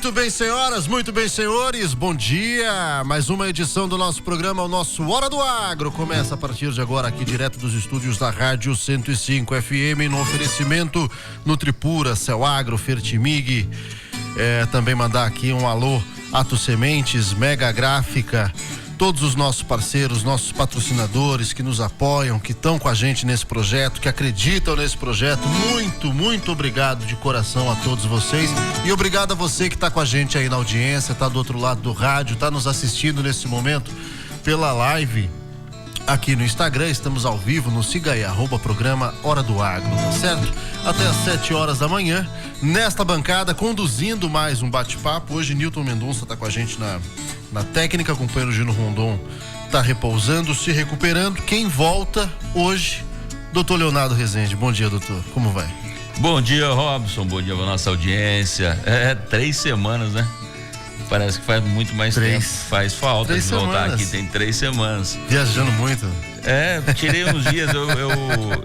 Muito bem, senhoras, muito bem, senhores, bom dia. Mais uma edição do nosso programa, o nosso Hora do Agro. Começa a partir de agora aqui direto dos estúdios da Rádio 105 FM, no oferecimento Nutripura, Céu Agro, Fertimig. Também mandar aqui um alô, Ato Sementes, Mega Gráfica, todos os nossos parceiros, nossos patrocinadores que nos apoiam, que estão com a gente nesse projeto, que acreditam nesse projeto. Muito, muito obrigado de coração a todos vocês e obrigado a você que está com a gente aí na audiência, está do outro lado do rádio, está nos assistindo nesse momento pela live aqui no Instagram. Estamos ao vivo, nos siga aí, @programa Hora do Agro, tá certo? Até às 7 horas da manhã, nesta bancada, conduzindo mais um bate-papo. Hoje Newton Mendonça está com a gente na técnica, o companheiro Gino Rondon está repousando, se recuperando. Quem volta hoje, doutor Leonardo Rezende. Bom dia, doutor, como vai? Bom dia, Robson, bom dia pra nossa audiência. 3 semanas, né? Parece que faz muito mais tempo, faz falta de voltar aqui, tem 3 semanas. Viajando muito. Tirei uns dias,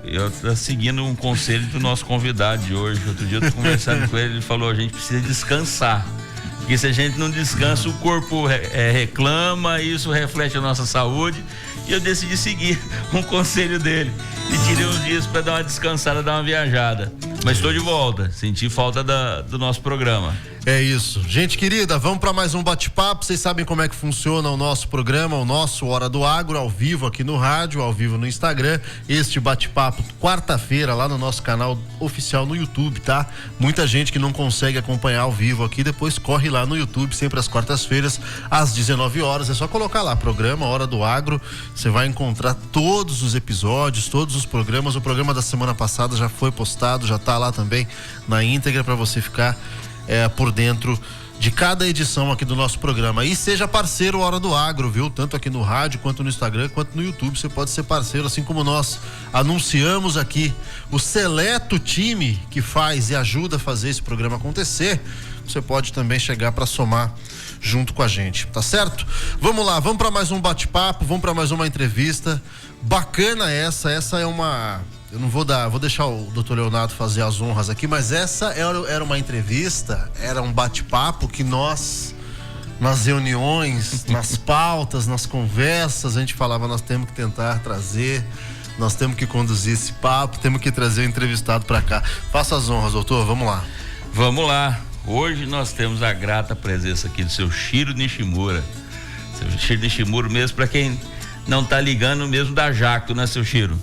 eu tô seguindo um conselho do nosso convidado de hoje. Outro dia eu tô conversando com ele falou, a gente precisa descansar. Porque se a gente não descansa, o corpo reclama, isso reflete a nossa saúde. E eu decidi seguir um conselho dele. E tirei uns dias para dar uma descansada, dar uma viajada. Mas estou de volta, senti falta do nosso programa. É isso. Gente querida, vamos para mais um bate-papo. Vocês sabem como é que funciona o nosso programa, o nosso Hora do Agro, ao vivo aqui no rádio, ao vivo no Instagram. Este bate-papo, quarta-feira, lá no nosso canal oficial no YouTube, tá? Muita gente que não consegue acompanhar ao vivo aqui, depois corre lá no YouTube, sempre às quartas-feiras, às 19 horas. É só colocar lá, programa Hora do Agro. Você vai encontrar todos os episódios, todos os programas. O programa da semana passada já foi postado, já tá lá também na íntegra para você ficar por dentro de cada edição aqui do nosso programa. E seja parceiro Hora do Agro, viu? Tanto aqui no rádio, quanto no Instagram, quanto no YouTube. Você pode ser parceiro, assim como nós anunciamos aqui o seleto time que faz e ajuda a fazer esse programa acontecer. Você pode também chegar para somar junto com a gente, tá certo? Vamos lá, vamos para mais um bate-papo, vamos para mais uma entrevista bacana. Essa é uma... Eu não vou deixar o doutor Leonardo fazer as honras aqui, mas essa era uma entrevista, era um bate-papo que nós, nas reuniões, nas pautas, nas conversas, a gente falava, nós temos que tentar trazer, nós temos que conduzir esse papo, temos que trazer o entrevistado para cá. Faça as honras, doutor, vamos lá. Vamos lá. Hoje nós temos a grata presença aqui do seu Shiro Nishimura. Seu Shiro Nishimura, mesmo para quem não tá ligando, mesmo da Jacto, né, seu Shiro?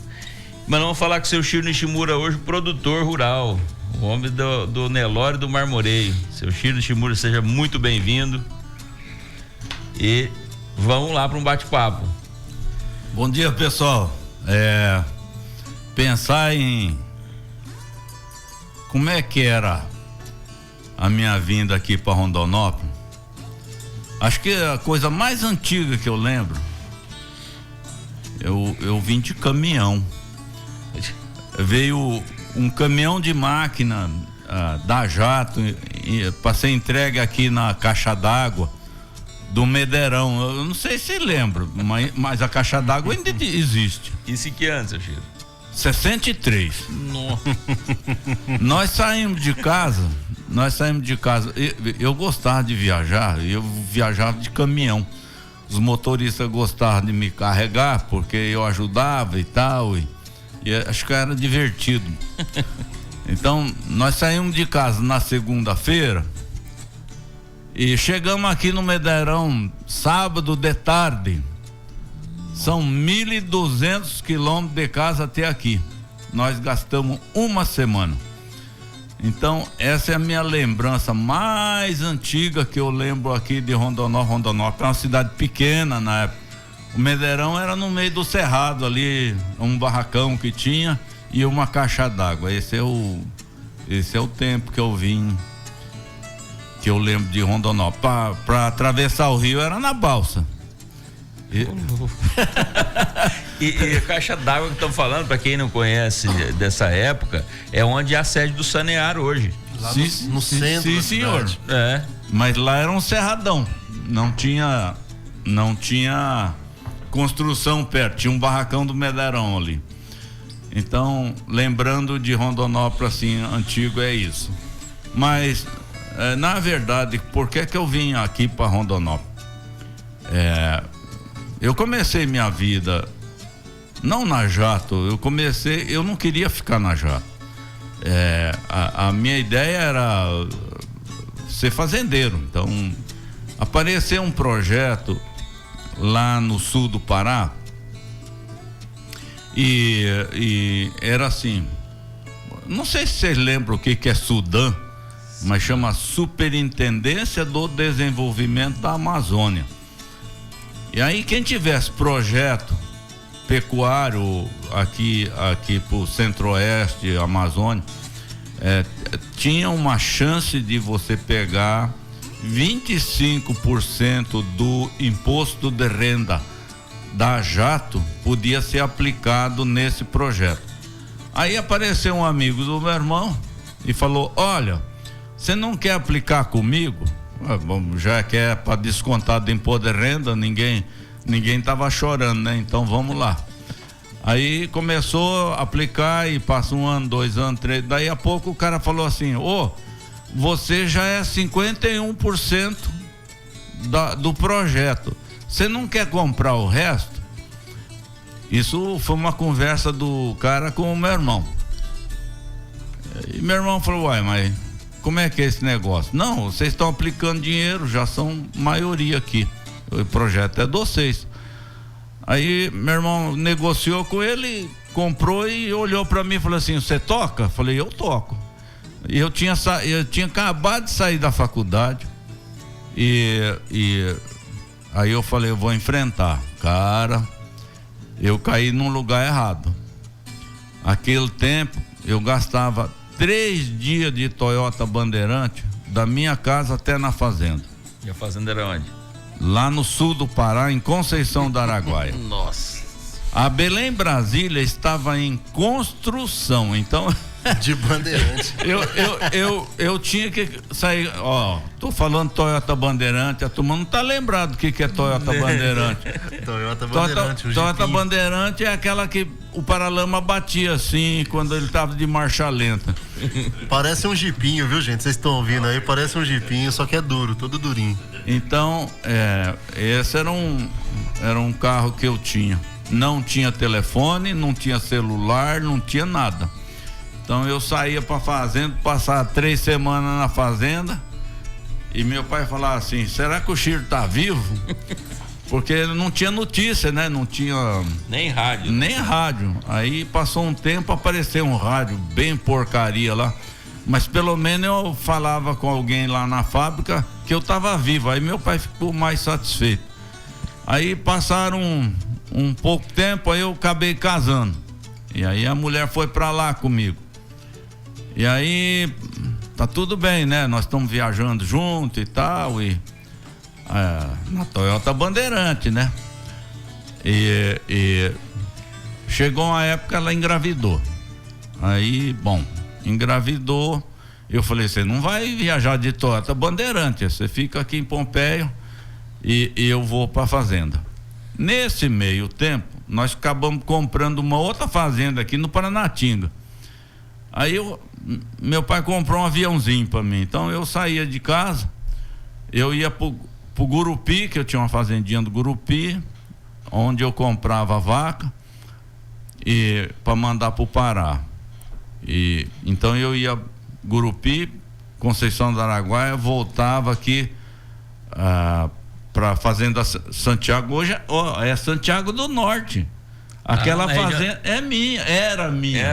Mas vamos falar com o seu Shiro Nishimura hoje, produtor rural, o homem do Nelore e do Marmoreio. Seu Shiro Nishimura, seja muito bem-vindo. E vamos lá para um bate-papo. Bom dia, pessoal. Pensar em como é que era a minha vinda aqui para Rondonópolis, acho que a coisa mais antiga que eu lembro, eu vim de caminhão. Veio um caminhão de máquina da Jato para ser entregue aqui na caixa d'água do Mederão. Eu não sei se lembra, mas a caixa d'água ainda existe. Isso em que ano, seu Chico? 63. Nossa. Nós saímos de casa. Eu gostava de viajar, eu viajava de caminhão. Os motoristas gostavam de me carregar porque eu ajudava e tal. E acho que era divertido. Então, nós saímos de casa na segunda-feira e chegamos aqui no Mederão sábado de tarde. São 1.200 quilômetros de casa até aqui. Nós gastamos uma semana. Então, essa é a minha lembrança mais antiga que eu lembro aqui de Rondonópolis. Rondonópolis é uma cidade pequena na época. O Mederão era no meio do cerrado ali, um barracão que tinha e uma caixa d'água. Esse é o tempo que eu vim, que eu lembro de Rondonópolis. Para atravessar o rio era na balsa. E a caixa d'água que estamos falando, para quem não conhece dessa época, é onde é a sede do Sanear hoje. Lá no centro. Sim, senhor. Mas lá era um cerradão. Não tinha construção perto, tinha um barracão do Mederão ali. Então, lembrando de Rondonópolis assim, antigo, é isso. Mas Na verdade, por que eu vim aqui para Rondonópolis? Eu comecei minha vida não na Jato, eu não queria ficar na Jato. A minha ideia era ser fazendeiro. Então, apareceu um projeto lá no sul do Pará e era assim, não sei se vocês lembram o que é Sudã, mas chama Superintendência do Desenvolvimento da Amazônia. E aí quem tivesse projeto pecuário aqui pro Centro-Oeste, Amazônia, tinha uma chance de você pegar 25% do imposto de renda da Jato podia ser aplicado nesse projeto. Aí apareceu um amigo do meu irmão e falou: olha, você não quer aplicar comigo? Já que é para descontar do imposto de renda, ninguém tava chorando, né? Então vamos lá. Aí começou a aplicar e passa 1 ano, 2 anos, 3, daí a pouco o cara falou assim: você já é 51% do projeto, você não quer comprar o resto? Isso foi uma conversa do cara com o meu irmão. E meu irmão falou: uai, mas como é que é esse negócio? Não, vocês estão aplicando dinheiro, já são maioria aqui, o projeto é de vocês. Aí meu irmão negociou com ele, comprou e olhou para mim e falou assim: você toca? Falei: eu toco. E eu tinha acabado de sair da faculdade e aí eu falei: eu vou enfrentar. Cara, eu caí num lugar errado. Aquele tempo eu gastava 3 dias de Toyota Bandeirante da minha casa até na fazenda. E a fazenda era onde? Lá no sul do Pará, em Conceição do Araguaia. Nossa. A Belém Brasília estava em construção, então de Bandeirante. eu tinha que sair, tô falando Toyota Bandeirante, a turma não tá lembrado do que é Toyota Bandeirante. Toyota Bandeirante é aquela que o paralama batia assim quando ele tava de marcha lenta. Parece um jipinho, viu, gente? Vocês estão ouvindo aí, parece um jipinho, só que é duro, todo durinho. Então, esse era um carro que eu tinha. Não tinha telefone, não tinha celular, não tinha nada. Então eu saía pra fazenda, passava 3 semanas na fazenda e meu pai falava assim: será que o Chiro tá vivo? Porque não tinha notícia, né? Não tinha nem rádio. Nem rádio. Aí passou um tempo, apareceu um rádio bem porcaria lá, mas pelo menos eu falava com alguém lá na fábrica que eu tava vivo. Aí meu pai ficou mais satisfeito. Aí passaram um pouco tempo, aí eu acabei casando. E aí a mulher foi pra lá comigo. E aí tá tudo bem, né? Nós estamos viajando junto e tal, e na Toyota Bandeirante, né? E chegou uma época, ela engravidou. Aí, bom, engravidou. Eu falei: você não vai viajar de Toyota Bandeirante, você fica aqui em Pompeia e eu vou pra fazenda. Nesse meio tempo, nós acabamos comprando uma outra fazenda aqui no Paranatinga. Aí meu pai comprou um aviãozinho para mim. Então eu saía de casa, eu ia pro Gurupi, que eu tinha uma fazendinha do Gurupi, onde eu comprava vaca e para mandar pro Pará. E então eu ia Gurupi, Conceição do Araguaia, voltava aqui para fazenda Santiago. Hoje é Santiago do Norte. Aquela fazenda era minha.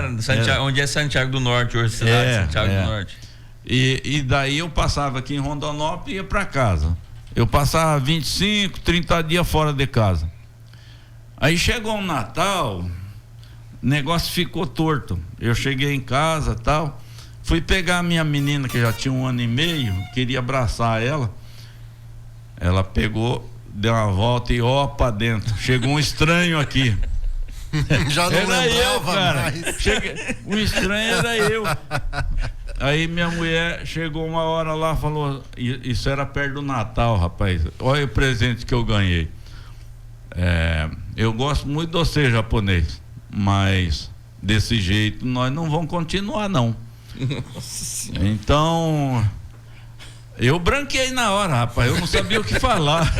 Onde é Santiago do Norte hoje, cidade de Santiago do Norte. E daí eu passava aqui em Rondonópolis e ia para casa. Eu passava 25, 30 dias fora de casa. Aí chegou o Natal, o negócio ficou torto. Eu cheguei em casa, tal, fui pegar a minha menina que já tinha 1 ano e meio, queria abraçar ela. Ela pegou, deu uma volta e para dentro. Chegou um estranho aqui. Já não era eu, cara. Mais. O estranho era eu. Aí minha mulher chegou uma hora lá, falou: isso era perto do Natal, rapaz. Olha o presente que eu ganhei. Eu gosto muito de você, japonês, mas desse jeito nós não vamos continuar, não. Então Eu branquei na hora, rapaz, eu não sabia o que falar.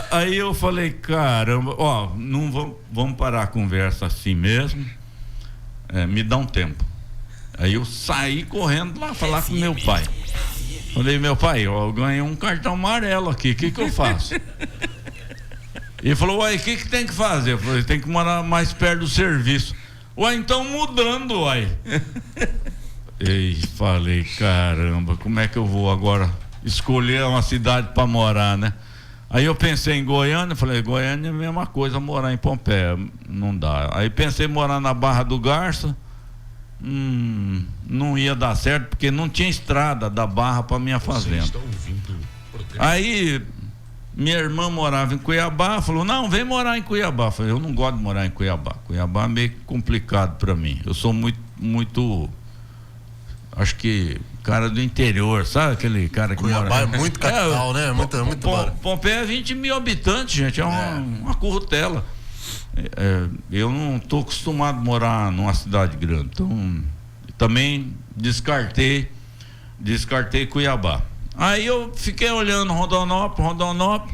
Aí eu falei, caramba, ó, não vamos parar a conversa assim mesmo, me dá um tempo. Aí eu saí correndo lá falar com meu pai. Falei, meu pai, ó, eu ganhei um cartão amarelo aqui, o que eu faço? Ele falou, uai, o que tem que fazer? Eu falei, tem que morar mais perto do serviço. Uai, então mudando, uai. E falei, caramba, como é que eu vou agora escolher uma cidade para morar, né? Aí eu pensei em Goiânia, falei, Goiânia é a mesma coisa, morar em Pompeia, não dá. Aí pensei em morar na Barra do Garça, não ia dar certo, porque não tinha estrada da Barra para minha fazenda. Aí minha irmã morava em Cuiabá, falou, não, vem morar em Cuiabá. Eu falei, eu não gosto de morar em Cuiabá. Cuiabá é meio complicado para mim. Eu sou muito acho que cara do interior, sabe aquele cara que Cuiabá mora... é muito capital, né? Muito Pompeia é 20 mil habitantes, gente, é uma currutela. Eu não estou acostumado a morar numa cidade grande, então também descartei Cuiabá. Aí eu fiquei olhando Rondonópolis,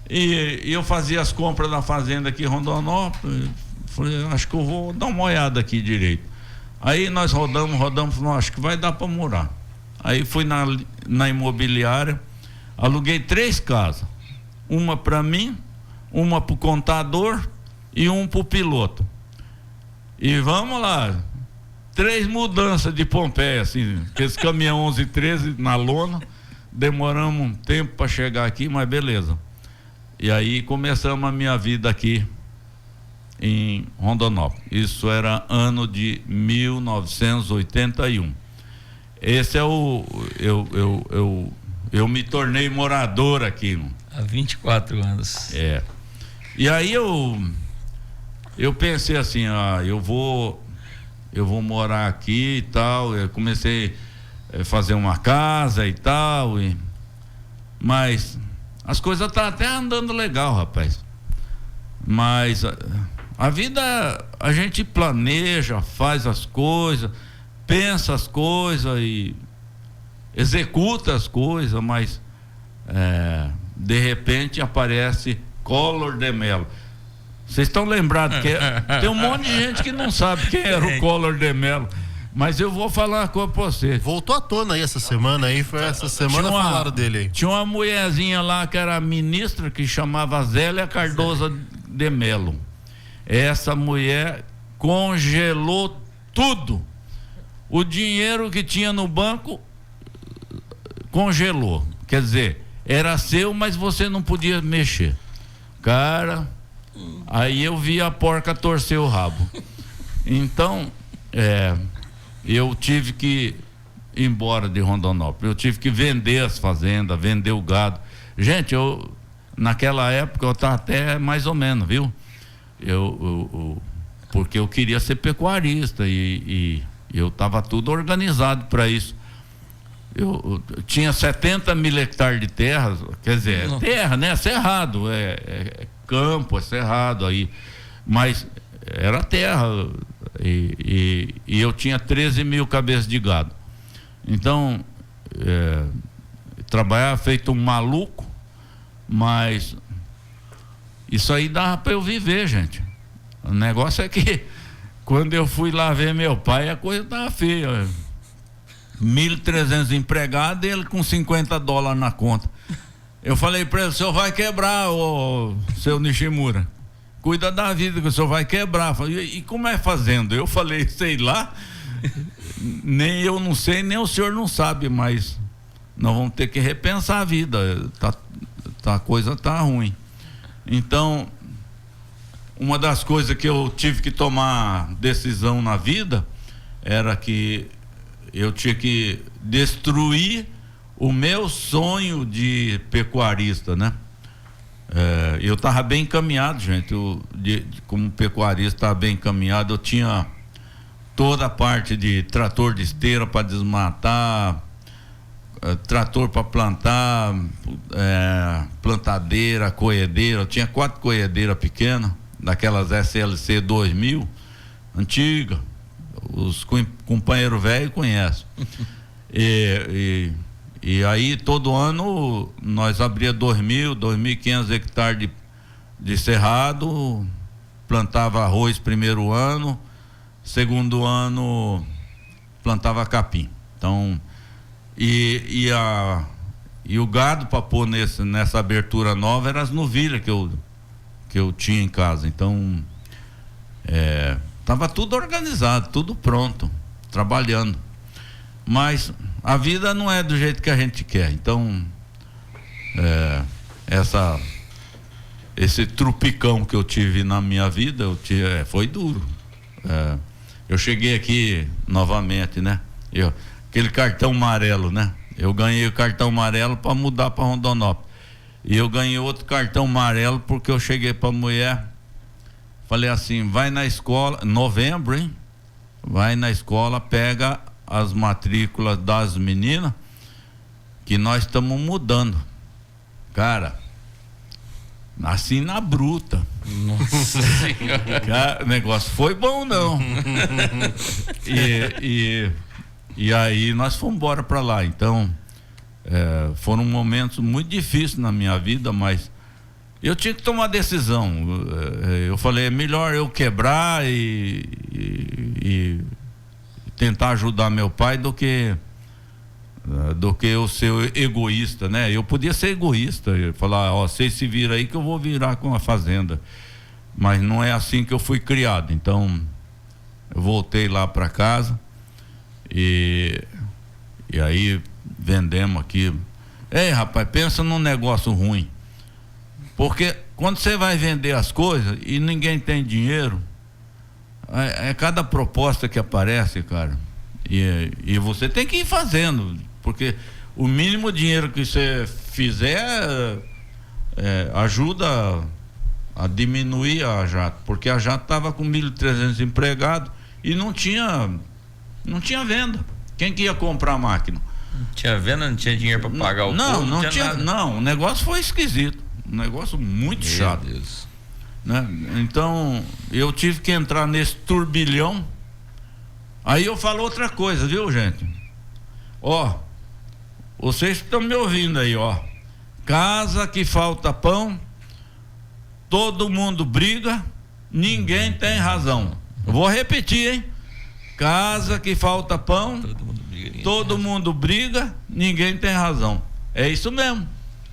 e eu fazia as compras da fazenda aqui em Rondonópolis. Falei, acho que eu vou dar uma olhada aqui direito. Aí nós rodamos, falamos, acho que vai dar para morar. Aí fui na imobiliária, aluguei 3 casas, uma para mim, uma para o contador e um para o piloto. E vamos lá, 3 mudanças de Pompeia, assim, esse caminhão 11 e 13 na lona, demoramos um tempo para chegar aqui, mas beleza. E aí começamos a minha vida aqui em Rondonópolis. Isso era ano de 1981. Esse é eu me tornei morador aqui. Há 24 anos. E aí eu pensei assim, eu vou morar aqui e tal. Eu comecei a fazer uma casa e tal, mas as coisas tá até andando legal, rapaz. Mas a vida, a gente planeja, faz as coisas, pensa as coisas e executa as coisas, mas de repente aparece Collor de Mello. Vocês estão lembrados que tem um monte de gente que não sabe quem era o Collor de Mello, mas eu vou falar uma coisa pra você. Voltou à tona aí essa semana aí, foi essa semana falaram dele aí. Tinha uma mulherzinha lá que era ministra, que chamava Zélia Cardoso de Mello. Essa mulher congelou tudo. O dinheiro que tinha no banco congelou. Quer dizer, era seu, mas você não podia mexer. Cara, aí eu vi a porca torcer o rabo. Então, eu tive que ir embora de Rondonópolis. Eu tive que vender as fazendas, vender o gado. Gente, naquela época eu estava até mais ou menos, viu? Porque eu queria ser pecuarista e eu estava tudo organizado para isso. Eu tinha 70 mil hectares de terra, quer dizer, terra, né? Cerrado, campo, é cerrado aí, mas era terra, e eu tinha 13 mil cabeças de gado. Então, trabalhava feito um maluco, mas isso aí dava para eu viver, gente. O negócio é que quando eu fui lá ver meu pai, a coisa tava feia. 1.300 empregados e ele com $50 na conta. Eu falei para ele, o senhor vai quebrar, ô seu Nishimura. Cuida da vida que o senhor vai quebrar. Falei, e como é fazendo? Eu falei, sei lá, nem eu não sei, nem o senhor não sabe, mas nós vamos ter que repensar a vida. A coisa tá ruim. Então, uma das coisas que eu tive que tomar decisão na vida era que eu tinha que destruir o meu sonho de pecuarista, né? Eu estava bem encaminhado, gente. Como pecuarista, estava bem encaminhado. Eu tinha toda a parte de trator de esteira para desmatar, trator para plantar, plantadeira, colhedeira. Eu tinha 4 colhedeiras pequenas, daquelas SLC 2000, antiga. Os companheiros velhos conhecem. E aí todo ano nós abria 2.500 hectares de cerrado, plantava arroz primeiro ano, segundo ano plantava capim. Então, e o gado para pôr nessa abertura nova eram as novilhas que eu tinha em casa. Então, tava tudo organizado, tudo pronto, trabalhando. Mas a vida não é do jeito que a gente quer. Então, esse trupicão que eu tive na minha vida, foi duro. Eu cheguei aqui novamente, né? Aquele cartão amarelo, né? Eu ganhei o cartão amarelo para mudar para Rondonópolis. E eu ganhei outro cartão amarelo porque eu cheguei para a mulher, falei assim: vai na escola, novembro, hein? Vai na escola, pega as matrículas das meninas, que nós estamos mudando. Cara, assim na bruta. Nossa Senhora. Cara, o negócio foi bom, não. E aí nós fomos embora para lá. Então, foram momentos muito difíceis na minha vida, mas eu tinha que tomar decisão. Eu falei, é melhor eu quebrar e tentar ajudar meu pai do que eu ser egoísta, né? Eu podia ser egoísta, falar, vocês se viram aí que eu vou virar com a fazenda, mas não é assim que eu fui criado. Então eu voltei lá para casa e aí vendemos aqui. Ei, rapaz, pensa num negócio ruim, porque quando você vai vender as coisas e ninguém tem dinheiro, é cada proposta que aparece, cara, e você tem que ir fazendo, porque o mínimo dinheiro que você fizer ajuda a diminuir a Jato, porque a Jato estava com 1.300 empregados e não tinha venda. Quem que ia comprar a máquina? Não tinha venda, não tinha dinheiro para pagar o povo, não tinha nada. Não, o negócio foi esquisito, um negócio muito chato. Meu Deus. Né? Então eu tive que entrar nesse turbilhão. Aí eu falo outra coisa, viu, gente? Vocês que estão me ouvindo aí, casa que falta pão, todo mundo briga, ninguém tem razão. Eu vou repetir, hein? Casa que falta pão, todo mundo briga, ninguém tem razão. É isso mesmo.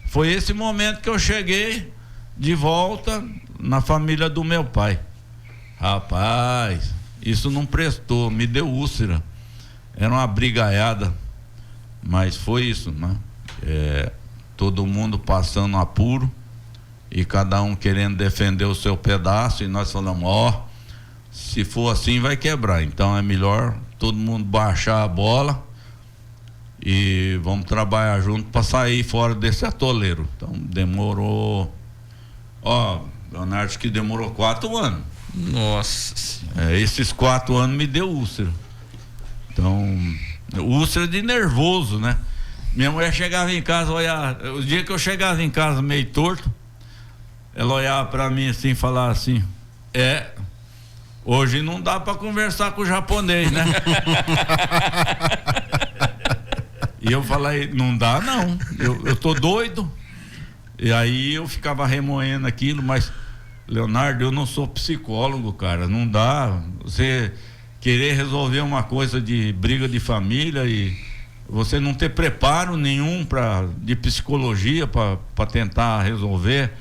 Foi esse momento que eu cheguei de volta na família do meu pai. Rapaz, isso não prestou, me deu úlcera. Era uma brigaiada, mas foi isso, né? Todo mundo passando apuro e cada um querendo defender o seu pedaço, e nós falamos, se for assim vai quebrar, então é melhor todo mundo baixar a bola e vamos trabalhar junto para sair fora desse atoleiro. Então demorou, Leonardo, que demorou 4 anos. Nossa. Esses 4 anos me deu úlcera. Então, úlcera de nervoso, né? Minha mulher chegava em casa, o dia que eu chegava em casa meio torto, ela olhava para mim assim e falava assim: hoje não dá para conversar com o japonês, né? E eu falei, não dá não, eu tô doido. E aí eu ficava remoendo aquilo, mas Leonardo, eu não sou psicólogo, cara, não dá você querer resolver uma coisa de briga de família e você não ter preparo nenhum de psicologia para tentar resolver.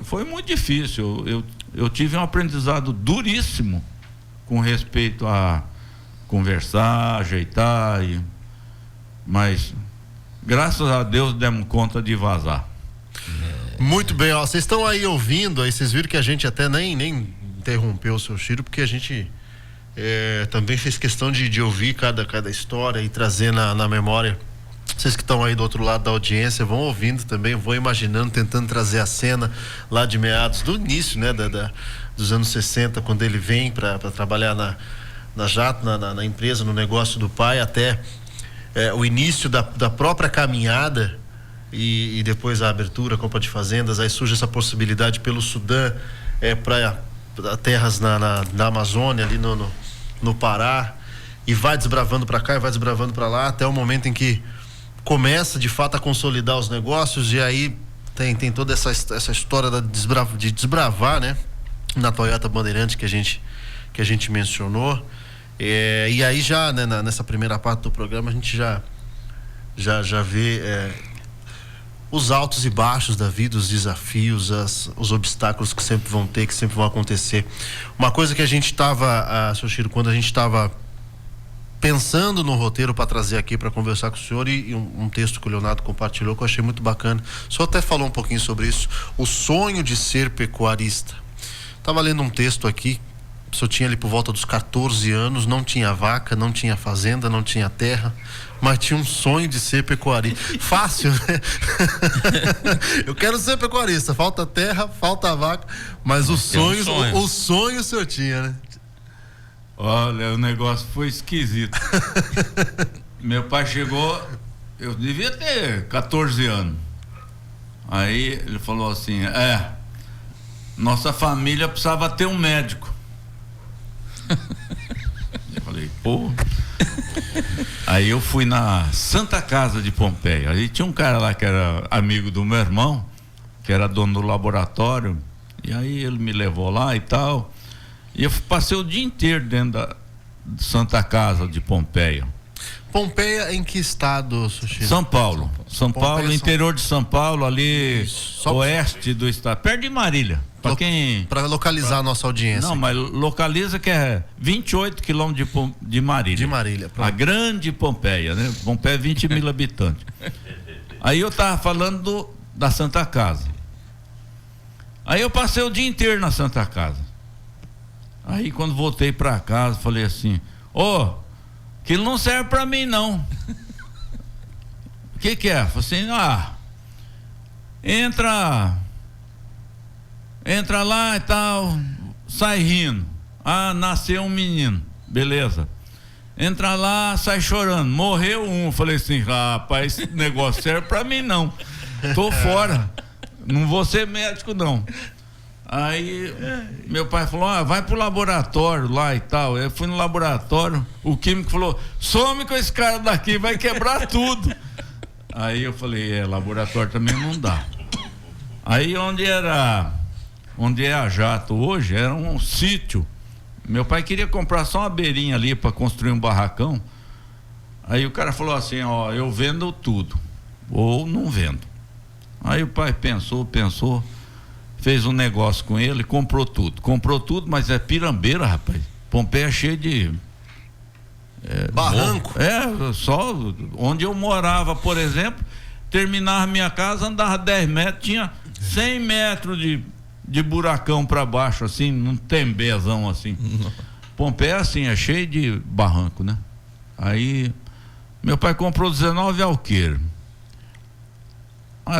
Foi muito difícil. Eu tive um aprendizado duríssimo com respeito a conversar, ajeitar, mas graças a Deus demos conta de vazar. Muito bem, vocês estão aí ouvindo, aí vocês viram que a gente até nem interrompeu o seu Chiro, porque a gente também fez questão de ouvir cada história e trazer na memória. Vocês que estão aí do outro lado da audiência vão ouvindo também, vão imaginando, tentando trazer a cena lá de meados do início, né, dos anos 60, quando ele vem para trabalhar na Jato, na empresa, no negócio do pai, até o início da própria caminhada e depois a abertura, a compra de fazendas. Aí surge essa possibilidade pelo Sudã para terras na Amazônia, ali no Pará, e vai desbravando para cá e vai desbravando para lá, até o momento em que começa de fato a consolidar os negócios, e aí tem toda essa história de desbravar, né? Na Toyota Bandeirante que a gente mencionou. E aí já, né, nessa primeira parte do programa a gente já vê os altos e baixos da vida, os desafios, os obstáculos que sempre vão ter, que sempre vão acontecer. Uma coisa que a gente estava, seu Chiro, quando a gente estava pensando no roteiro para trazer aqui para conversar com o senhor, e um texto que o Leonardo compartilhou que eu achei muito bacana. O senhor até falou um pouquinho sobre isso, o sonho de ser pecuarista. Estava lendo um texto aqui, o senhor tinha ali por volta dos 14 anos, não tinha vaca, não tinha fazenda, não tinha terra, mas tinha um sonho de ser pecuarista. Fácil, né? Eu quero ser pecuarista, falta terra, falta vaca, mas o sonho o senhor tinha, né? Olha, o negócio foi esquisito. Meu pai chegou, eu devia ter 14 anos. Aí ele falou assim: nossa família precisava ter um médico. Eu falei, pô. Aí eu fui na Santa Casa de Pompeia. Aí tinha um cara lá que era amigo do meu irmão, que era dono do laboratório. E aí ele me levou lá e tal. E eu passei o dia inteiro dentro da Santa Casa de Pompeia. Pompeia em que estado, Sushi? São Paulo. São Paulo, Pompeia, interior de São Paulo, ali oeste do estado, perto de Marília. Para localizar a nossa audiência. Não, mas localiza que é 28 quilômetros de Marília. De Marília, pronto. A grande Pompeia, né? Pompeia é 20 mil habitantes. Aí eu tava falando da Santa Casa. Aí eu passei o dia inteiro na Santa Casa. Aí quando voltei para casa, falei assim: aquilo não serve para mim não. O que é? Falei assim: entra lá e tal, sai rindo. Nasceu um menino, beleza. Entra lá, sai chorando, morreu um. Falei assim: rapaz, esse negócio serve para mim não. Tô fora, não vou ser médico não. Aí meu pai falou: vai pro laboratório lá e tal. Eu fui no laboratório, o químico falou: some com esse cara daqui, vai quebrar tudo. Aí eu falei: laboratório também não dá. Aí onde é a Jato hoje, era um sítio. Meu pai queria comprar só uma beirinha ali para construir um barracão. Aí o cara falou assim: eu vendo tudo ou não vendo. Aí o pai pensou, fez um negócio com ele, comprou tudo, mas é pirambeira, rapaz. Pompeia é cheio de barranco. Só onde eu morava, por exemplo, terminava minha casa, andava 10 metros, tinha 100 metros de buracão para baixo, assim, num tembezão assim. Pompeia assim, é cheio de barranco, né? Aí meu pai comprou 19 alqueires.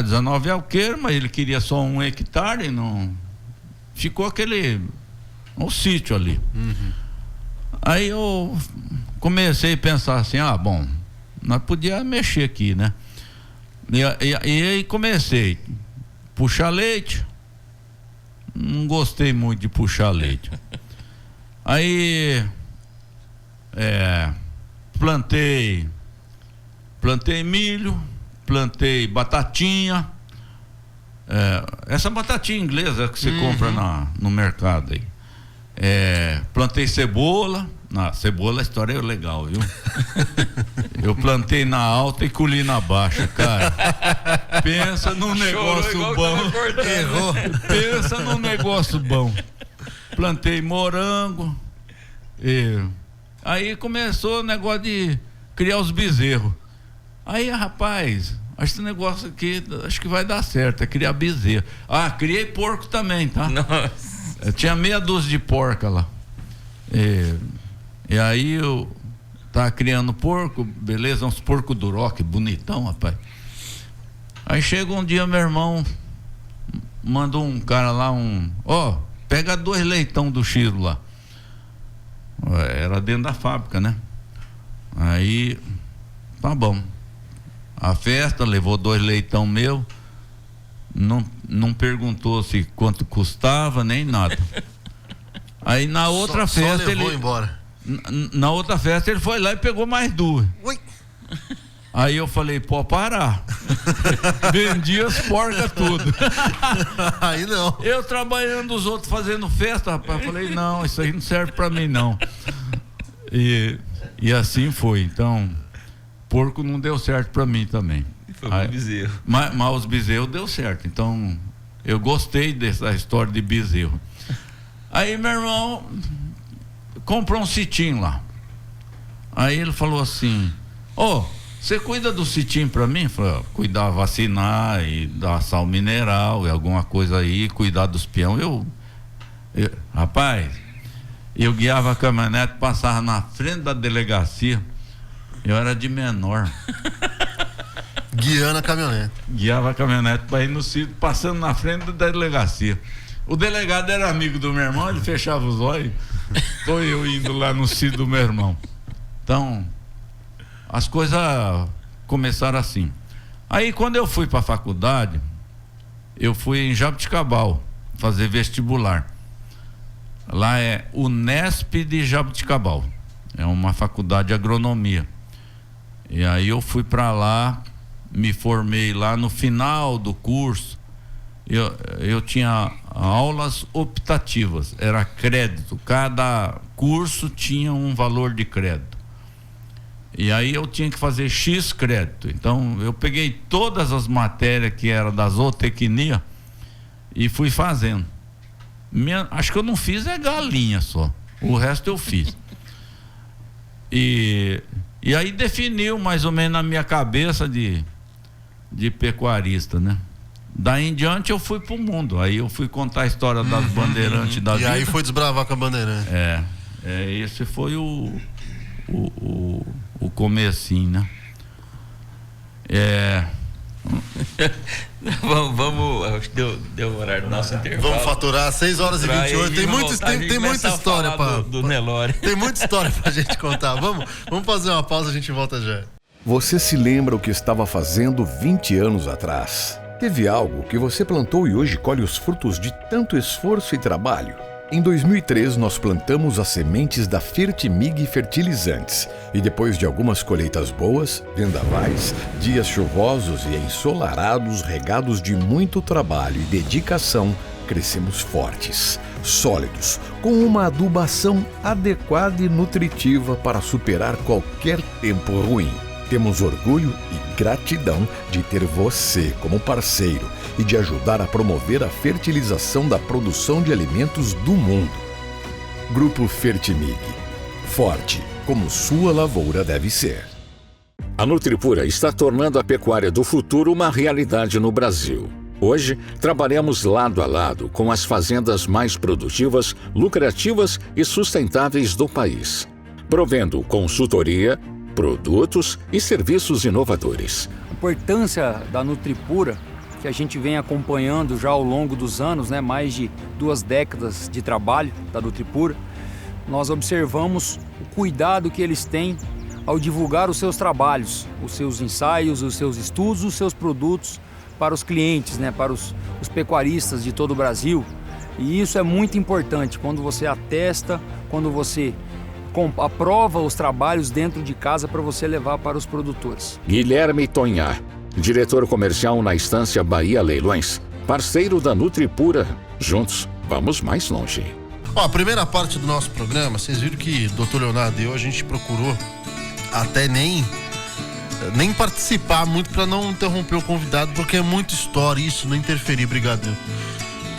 19 alqueires, mas ele queria só 1 hectare e não. Ficou um sítio ali. Uhum. Aí eu comecei a pensar assim: bom, nós podíamos mexer aqui, né? E aí comecei a puxar leite. Não gostei muito de puxar leite. Aí plantei milho, plantei batatinha, essa batatinha inglesa que você compra no mercado aí. Plantei cebola. Cebola, a história é legal, viu? Eu plantei na alta e colhi na baixa, cara. Pensa num negócio bom. Errou. Pensa num negócio bom. Plantei morango. Aí começou o negócio de criar os bezerros. Aí, rapaz, esse negócio aqui acho que vai dar certo, é criar bezerro. Criei porco também, tá? Nossa. Tinha meia dúzia de porca lá. E aí eu tava criando porco, beleza, uns porcos duroque, bonitão, rapaz. Aí chega um dia, meu irmão mandou um cara lá, pega 2 leitão do Chiro lá. Era dentro da fábrica, né? Aí, tá bom. A festa, levou 2 leitão meu, não perguntou se quanto custava, nem nada. Aí na outra festa só levou embora. Na outra festa ele foi lá e pegou mais 2. Ui. Aí eu falei, pô, parar. Vendi as porcas tudo. Aí não. Eu trabalhando, os outros fazendo festa, rapaz. Eu falei, não, isso aí não serve pra mim, não. E assim foi. Então, porco não deu certo pra mim também. Foi um bezerro. Mas os bezerros deu certo. Então, eu gostei dessa história de bezerro. Aí meu irmão comprou um sitinho lá. Aí ele falou assim, você cuida do sitinho pra mim? Eu falei, cuidar, vacinar e dar sal mineral e alguma coisa aí, cuidar dos peão. Rapaz, eu guiava a caminhonete, passava na frente da delegacia. Eu era de menor. Guiando a caminhonete. Guiava a caminhonete para ir no sítio, passando na frente da delegacia. O delegado era amigo do meu irmão, ele fechava os olhos. Tô eu indo lá no sítio do meu irmão. Então, as coisas começaram assim. Aí, quando eu fui para a faculdade, eu fui em Jaboticabal fazer vestibular. Lá é Unesp de Jaboticabal. É uma faculdade de agronomia. E aí eu fui para lá, me formei lá. No final do curso, eu tinha aulas optativas, era crédito. Cada curso tinha um valor de crédito. E aí eu tinha que fazer X crédito. Então eu peguei todas as matérias que eram da zootecnia e fui fazendo. Acho que eu não fiz galinha só. O resto eu fiz. E aí definiu mais ou menos na minha cabeça de pecuarista, né? Daí em diante eu fui pro mundo. Aí eu fui contar a história das bandeirantes da vida. E aí foi desbravar com a bandeirante. Esse foi o comecinho, né? Vamos, acho que deu o horário do nosso intervalo. Vamos faturar 6h28. Tem muita história do Nelore. Tem muita história pra gente contar. Vamos fazer uma pausa, a gente volta já. Você se lembra o que estava fazendo 20 anos atrás? Teve algo que você plantou e hoje colhe os frutos de tanto esforço e trabalho? Em 2003, nós plantamos as sementes da Fertimig Fertilizantes e depois de algumas colheitas boas, vendavais, dias chuvosos e ensolarados regados de muito trabalho e dedicação, crescemos fortes, sólidos, com uma adubação adequada e nutritiva para superar qualquer tempo ruim. Temos orgulho e gratidão de ter você como parceiro e de ajudar a promover a fertilização da produção de alimentos do mundo. Grupo Fertimig. Forte, como sua lavoura deve ser. A Nutripura está tornando a pecuária do futuro uma realidade no Brasil. Hoje, trabalhamos lado a lado com as fazendas mais produtivas, lucrativas e sustentáveis do país, provendo consultoria, produtos e serviços inovadores. A importância da Nutripura, que a gente vem acompanhando já ao longo dos anos, né, mais de 2 décadas de trabalho da Nutripura, nós observamos o cuidado que eles têm ao divulgar os seus trabalhos, os seus ensaios, os seus estudos, os seus produtos para os clientes, né, para os pecuaristas de todo o Brasil. E isso é muito importante quando você atesta, quando você aprova os trabalhos dentro de casa para você levar para os produtores. Guilherme Tonhar, diretor comercial na Estância Bahia Leilões, parceiro da Nutripura. Juntos, vamos mais longe. A primeira parte do nosso programa, vocês viram que o Dr. Leonardo e eu, a gente procurou até nem participar muito para não interromper o convidado, porque é muita história, isso não interferir, brigadeiro.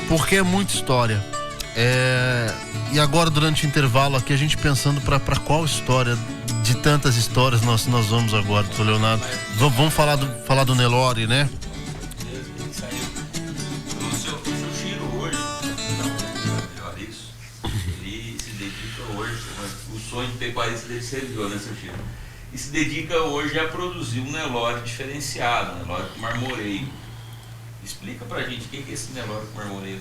Porque é muita história. E agora, durante o intervalo aqui, a gente pensando para qual história, de tantas histórias nós vamos agora, doutor Leonardo. Vamos falar do Nelore, né? Ele saiu. O seu Chiro hoje, ele se dedica hoje, o sonho de pecuarista dele serviu, né, seu Chiro? E se dedica hoje a produzir um Nelore diferenciado, um Nelore com marmoreio. Explica pra gente o que é esse Nelore com marmoreio,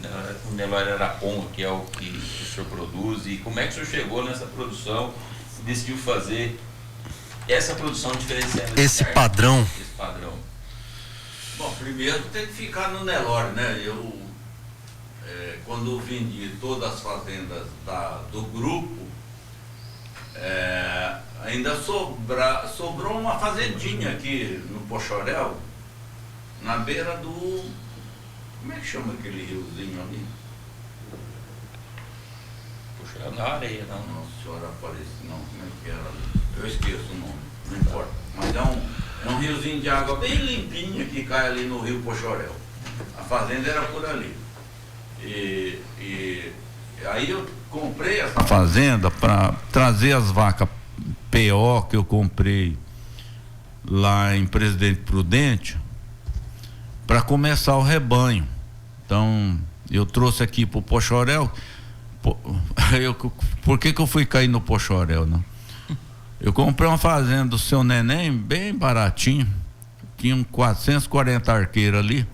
o Nelore Araponga, que é o que o senhor produz, e como é que o senhor chegou nessa produção e decidiu fazer essa produção diferenciada? Esse padrão. Bom, primeiro tem que ficar no Nelore, né? Eu, quando vendi todas as fazendas do grupo, Ainda sobrou uma fazendinha aqui no Pochorel, na beira do... Como é que chama aquele riozinho ali? Pochorel da areia, não. Nossa senhora, aparece, não, como é que era ali? Eu esqueço o nome, não importa. Mas é um riozinho de água bem limpinha que cai ali no rio Pochorel. A fazenda era por ali. E aí eu comprei essa fazenda para trazer as vacas PO que eu comprei lá em Presidente Prudente para começar o rebanho. Então eu trouxe aqui pro Pochorel. Por que eu fui cair no Pochorel, não? Eu comprei uma fazenda do seu neném bem baratinho, tinha 440 arqueiras ali,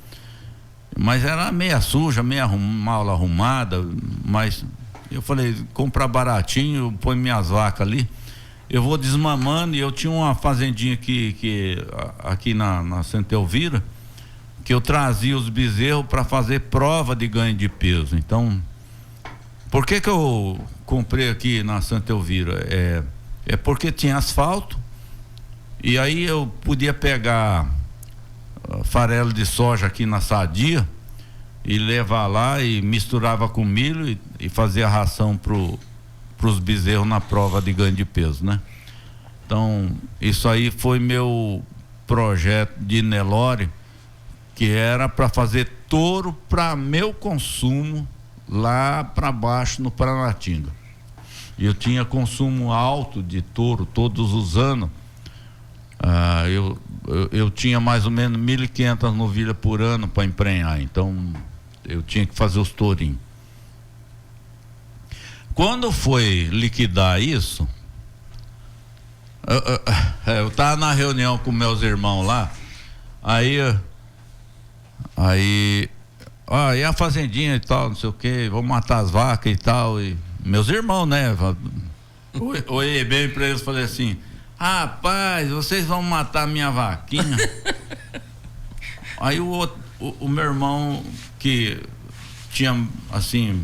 mas era meia suja, meia mal arrumada, mas eu falei, comprar baratinho, eu ponho minhas vacas ali, eu vou desmamando. E eu tinha uma fazendinha aqui na Santa Elvira, que eu trazia os bezerros para fazer prova de ganho de peso. Então, por que eu comprei aqui na Santa Elvira? É porque tinha asfalto, e aí eu podia pegar farelo de soja aqui na Sadia e levar lá e misturava com milho e fazia ração pros bezerros na prova de ganho de peso, né? Então, isso aí foi meu projeto de Nelore, que era para fazer touro para meu consumo lá para baixo no Paranatinga. E eu tinha consumo alto de touro todos os anos. Eu tinha mais ou menos 1.500 novilhas por ano para emprenhar, então eu tinha que fazer os tourinhos. Quando foi liquidar isso, eu tava na reunião com meus irmãos lá, aí e a fazendinha e tal, não sei o que, vamos matar as vacas e tal, e meus irmãos, né? Olhei bem pra eles e falei assim: rapaz, vocês vão matar a minha vaquinha? Aí o meu irmão, que tinha assim,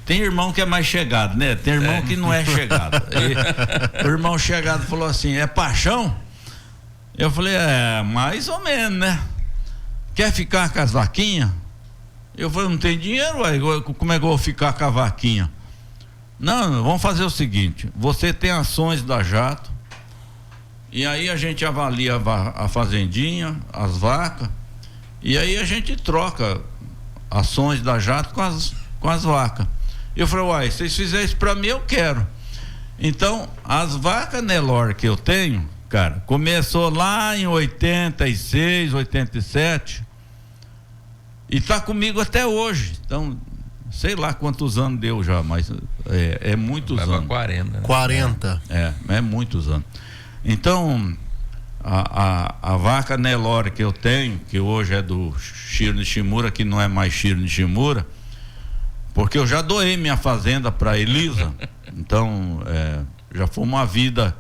tem irmão que é mais chegado, né? Tem irmão que não é chegado. O irmão chegado falou assim: é paixão? Eu falei: mais ou menos, né? Quer ficar com as vaquinhas? Eu falei: não tem dinheiro, ué, como é que eu vou ficar com a vaquinha? Não, vamos fazer o seguinte: você tem ações da Jato, e aí a gente avalia a fazendinha, as vacas, e aí a gente troca ações da Jato com as vacas. Eu falei: uai, se vocês fizerem isso pra mim, eu quero. Então, as vacas Nelore que eu tenho, cara, começou lá em 86, 87 e tá comigo até hoje. Então, sei lá quantos anos deu já, mas é muitos anos. 40. Né? 40. É muitos anos. Então, a vaca Nelore que eu tenho, que hoje é do Shiro Nishimura, que não é mais Shiro Nishimura, porque eu já doei minha fazenda para Elisa. Então, já foi uma vida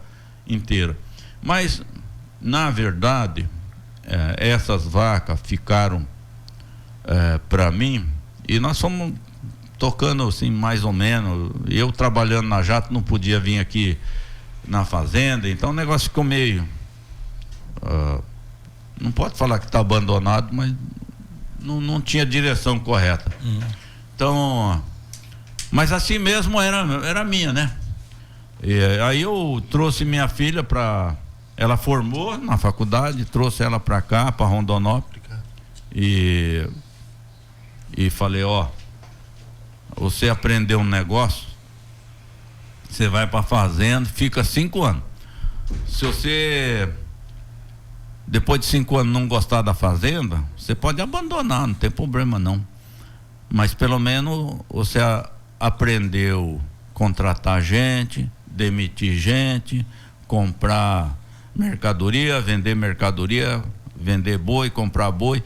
inteira. Mas, na verdade, essas vacas ficaram para mim, e nós fomos tocando assim, mais ou menos. Eu trabalhando na Jato, não podia vir aqui na fazenda, então o negócio ficou meio, não pode falar que está abandonado, mas não tinha direção correta. Então, mas assim mesmo era minha, né? E aí eu trouxe minha filha ela formou na faculdade, trouxe ela para cá, para Rondonópolis, e falei: ó, você aprendeu um negócio, você vai para fazenda, fica 5 anos. Se você depois de 5 anos não gostar da fazenda, você pode abandonar, não tem problema não. Mas pelo menos você aprendeu a contratar gente, demitir gente, comprar mercadoria, vender boi, comprar boi.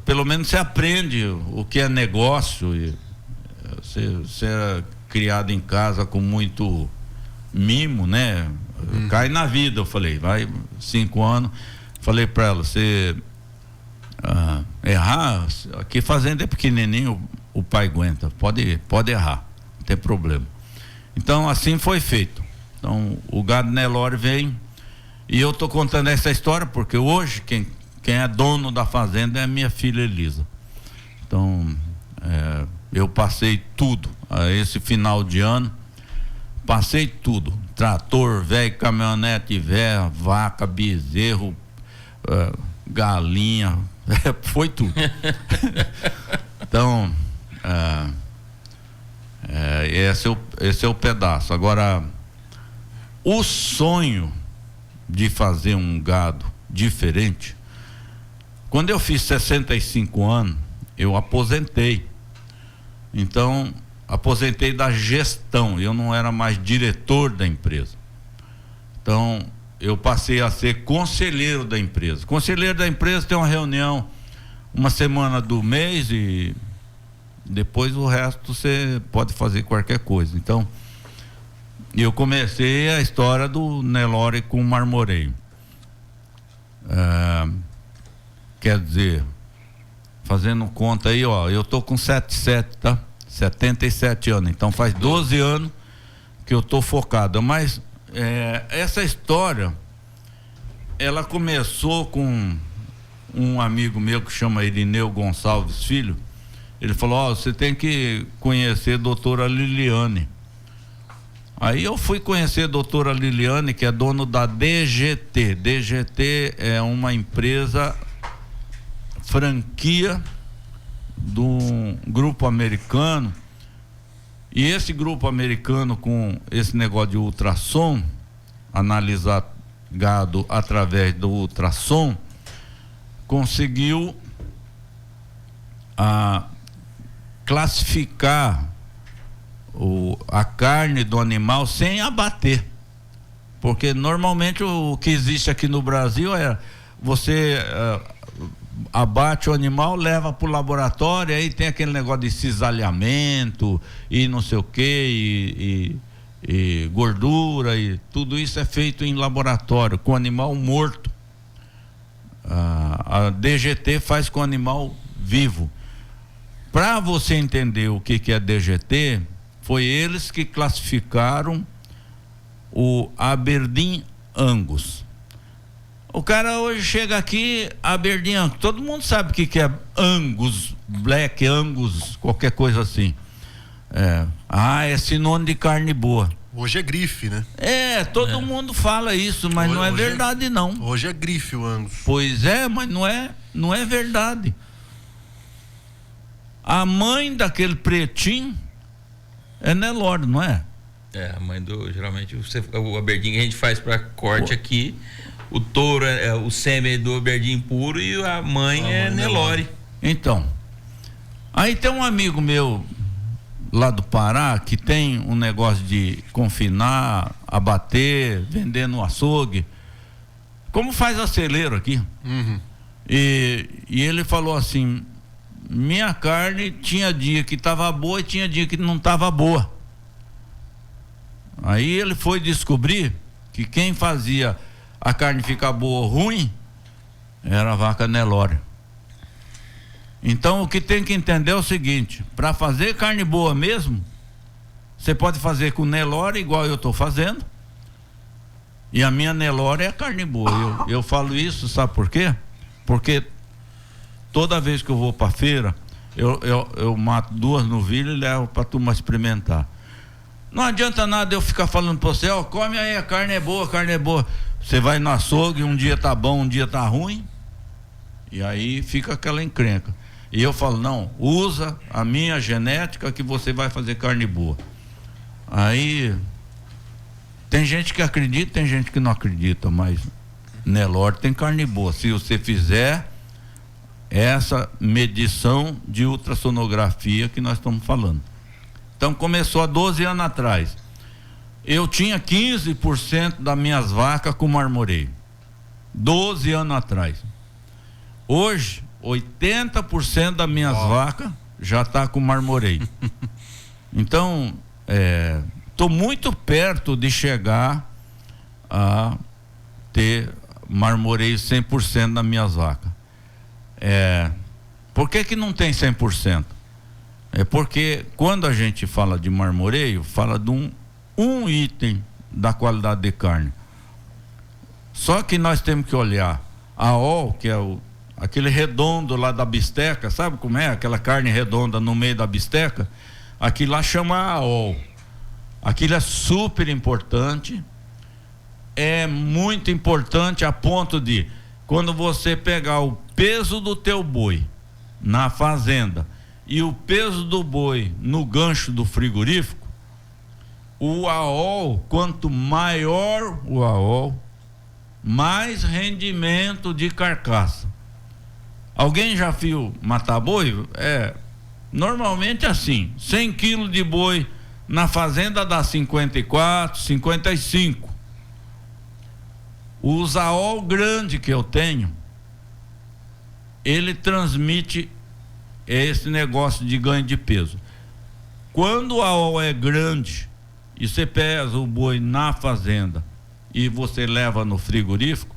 Pelo menos você aprende o que é negócio. E você é criado em casa com muito mimo, né? Cai na vida. Eu falei: vai 5 anos. Falei pra ela: você errar, aqui fazenda é pequenininho, o pai aguenta, pode errar, não tem problema. Então assim foi feito. Então, o gado Nelore vem, e eu tô contando essa história porque hoje quem é dono da fazenda é a minha filha Elisa. Então, eu passei tudo, esse final de ano, passei tudo, trator, velho, caminhonete velho, vaca, bezerro, galinha, foi tudo. Então, esse é o pedaço. Agora, o sonho de fazer um gado diferente, quando eu fiz 65 anos, eu aposentei. Então, aposentei da gestão, eu não era mais diretor da empresa. Então, eu passei a ser conselheiro da empresa. Conselheiro da empresa tem uma reunião uma semana do mês e depois o resto você pode fazer qualquer coisa. Então, eu comecei a história do Nelore com marmoreio. Quer dizer, fazendo conta aí, ó, eu tô com 77, tá? 77 anos, então faz 12 anos que eu tô focado, mas essa história ela começou com um amigo meu que chama Irineu Gonçalves Filho. Ele falou: ó, você tem que conhecer a doutora Liliane. Aí eu fui conhecer a doutora Liliane, que é dono da DGT. DGT é uma empresa franquia do grupo americano, e esse grupo americano, com esse negócio de ultrassom, analisar gado através do ultrassom, conseguiu classificar a carne do animal sem abater, porque normalmente o que existe aqui no Brasil é você abate o animal, leva para o laboratório, aí tem aquele negócio de cisalhamento e não sei o que, e gordura, e tudo isso é feito em laboratório com animal morto. A DGT faz com animal vivo. Para você entender o que é DGT, foi eles que classificaram o Aberdeen Angus. O cara hoje chega aqui, Aberdeen Angus, todo mundo sabe o que é Angus, Black Angus, qualquer coisa assim. É sinônimo de carne boa. Hoje é grife, né? Todo mundo fala isso, mas não é verdade não. Hoje é grife o Angus. Pois é, mas não é verdade. A mãe daquele pretinho é Nelore, não é? A mãe geralmente o Aberdeen que a gente faz para corte aqui, o touro o sêmen do Aberdeen puro e a mãe é Nelore. Então, aí tem um amigo meu lá do Pará que tem um negócio de confinar, abater, vender no açougue, como faz a celeiro aqui. Uhum. E ele falou assim: minha carne tinha dia que estava boa e tinha dia que não estava boa. Aí ele foi descobrir que quem fazia a carne ficar boa ou ruim era a vaca Nelore. Então o que tem que entender é o seguinte: para fazer carne boa mesmo, você pode fazer com Nelore igual eu estou fazendo, e a minha Nelore é carne boa. Eu falo isso, sabe por quê? Porque toda vez que eu vou para feira, eu mato 2 novilhas e levo para a turma experimentar. Não adianta nada eu ficar falando para você: ó, come aí, a carne é boa, a carne é boa. Você vai no açougue, um dia tá bom, um dia tá ruim, e aí fica aquela encrenca. E eu falo: não, usa a minha genética que você vai fazer carne boa. Aí tem gente que acredita, tem gente que não acredita, mas Nelore tem carne boa se você fizer essa medição de ultrassonografia que nós estamos falando. Então começou há 12 anos atrás. Eu tinha 15% das minhas vacas com marmoreio. 12 anos atrás. Hoje, 80% das minhas vacas já está com marmoreio. Então, estou muito perto de chegar a ter marmoreio 100% das minhas vacas. Por que não tem 100%? É porque quando a gente fala de marmoreio, fala de um item da qualidade de carne. Só que nós temos que olhar a AOL, que é aquele redondo lá da bisteca, sabe como é? Aquela carne redonda no meio da bisteca, aquilo lá chama AOL. Aquilo é super importante, é muito importante a ponto de, quando você pegar o peso do teu boi na fazenda e o peso do boi no gancho do frigorífico, o AOL, quanto maior o AOL, mais rendimento de carcaça. Alguém já viu matar boi? Normalmente assim, 100 quilos de boi na fazenda dá 54, 55. O AOL grande que eu tenho, ele transmite esse negócio de ganho de peso. Quando o AOL é grande e você pesa o boi na fazenda e você leva no frigorífico,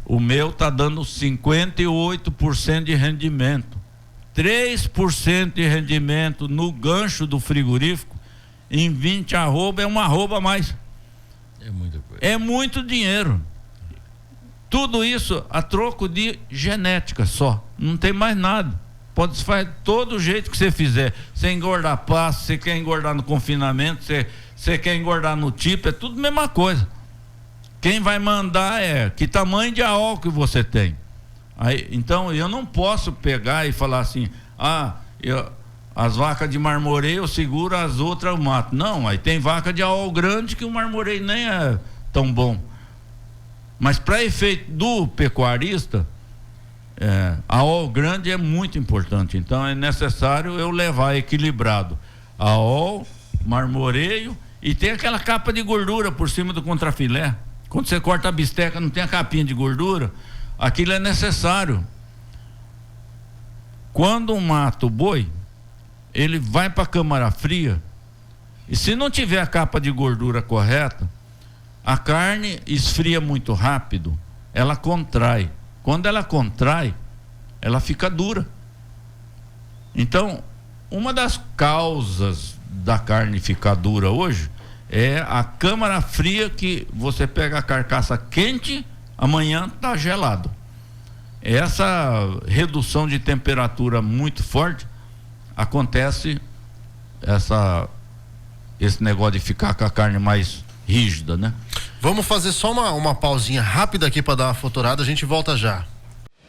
o meu tá dando 58% de rendimento, 3% de rendimento no gancho do frigorífico. Em 20 arroba é uma arroba a mais. É muita coisa. É muito dinheiro. Tudo isso a troco de genética só. Não tem mais nada. Pode fazer todo jeito que você fizer. Você engordar pasto, você quer engordar no confinamento, você quer engordar no tipo, é tudo a mesma coisa. Quem vai mandar é que tamanho de AOL que você tem. Aí, então eu não posso pegar e falar assim, as vacas de marmoreio eu seguro, as outras eu mato. Não, aí tem vaca de AOL grande que o marmoreio nem é tão bom. Mas para efeito do pecuarista, AOL grande é muito importante. Então é necessário eu levar equilibrado AOL, marmoreio, e tem aquela capa de gordura por cima do contrafilé. Quando você corta a bisteca, não tem a capinha de gordura, aquilo é necessário. Quando mata o boi, ele vai para a câmara fria, e se não tiver a capa de gordura correta, a carne esfria muito rápido, ela contrai. Quando ela contrai, ela fica dura. Então, uma das causas da carne ficar dura hoje é a câmara fria, que você pega a carcaça quente, amanhã tá gelado. Essa redução de temperatura muito forte acontece esse negócio de ficar com a carne mais rígida, né? Vamos fazer só uma pausinha rápida aqui para dar uma fotorada, a gente volta já.